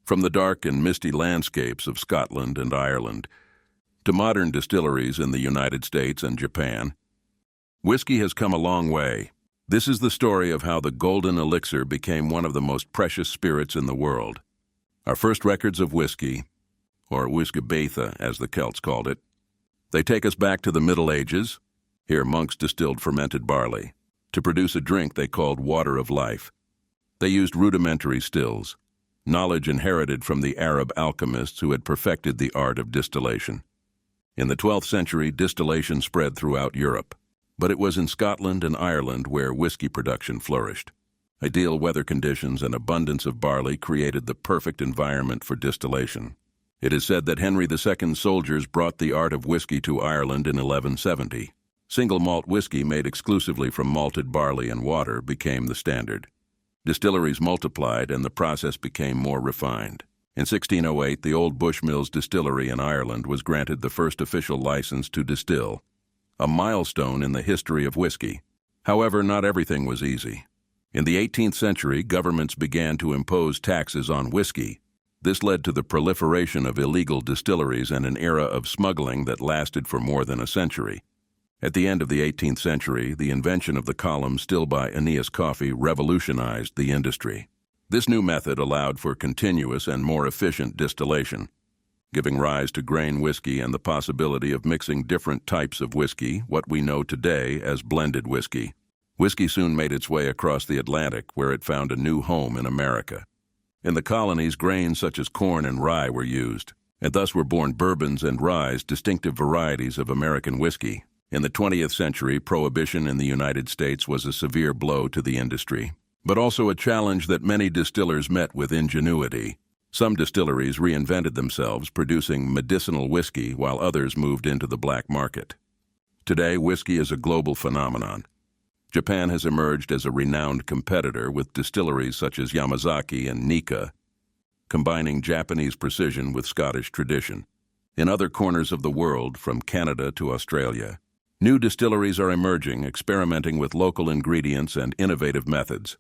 From the dark and misty landscapes of Scotland and Ireland to modern distilleries in the United States and Japan, whiskey has come a long way. This is the story of how the golden elixir became one of the most precious spirits in the world. Our first records of whiskey, or whiskabetha as the Celts called it, they take us back to the Middle Ages. Here monks distilled fermented barley to produce a drink they called water of life. They used rudimentary stills, knowledge inherited from the Arab alchemists who had perfected the art of distillation. In the 12th century, distillation spread throughout Europe, but it was in Scotland and Ireland where whiskey production flourished. Ideal weather conditions and abundance of barley created the perfect environment for distillation. It is said that Henry II's soldiers brought the art of whiskey to Ireland in 1170. Single malt whiskey made exclusively from malted barley and water became the standard. Distilleries multiplied and the process became more refined. In 1608, the Old Bushmills distillery in Ireland was granted the first official license to distill, a milestone in the history of whiskey. However, not everything was easy. In the 18th century, governments began to impose taxes on whiskey. This led to the proliferation of illegal distilleries and an era of smuggling that lasted for more than a century. At the end of the 18th century, the invention of the column still by Aeneas Coffey revolutionized the industry. This new method allowed for continuous and more efficient distillation, giving rise to grain whiskey and the possibility of mixing different types of whiskey, what we know today as blended whiskey. Whiskey soon made its way across the Atlantic, where it found a new home in America. In the colonies, grains such as corn and rye were used, and thus were born bourbons and ryes, distinctive varieties of American whiskey. In the 20th century, prohibition in the United States was a severe blow to the industry, but also a challenge that many distillers met with ingenuity. Some distilleries reinvented themselves, producing medicinal whiskey, while others moved into the black market. Today, whiskey is a global phenomenon. Japan has emerged as a renowned competitor with distilleries such as Yamazaki and Nikka, combining Japanese precision with Scottish tradition. In other corners of the world, from Canada to Australia, new distilleries are emerging, experimenting with local ingredients and innovative methods.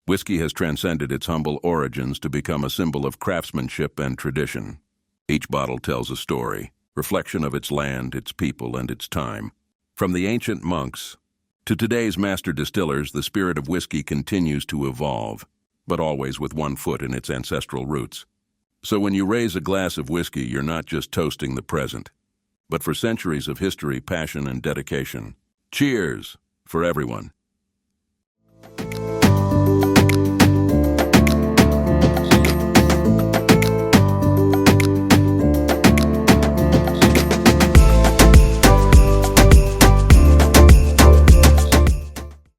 Whiskey has transcended its humble origins to become a symbol of craftsmanship and tradition. Each bottle tells a story, reflection of its land, its people, and its time. From the ancient monks to today's master distillers, the spirit of whiskey continues to evolve, but always with one foot in its ancestral roots. So when you raise a glass of whiskey, you're not just toasting the present, but for centuries of history, passion, and dedication. Cheers for everyone.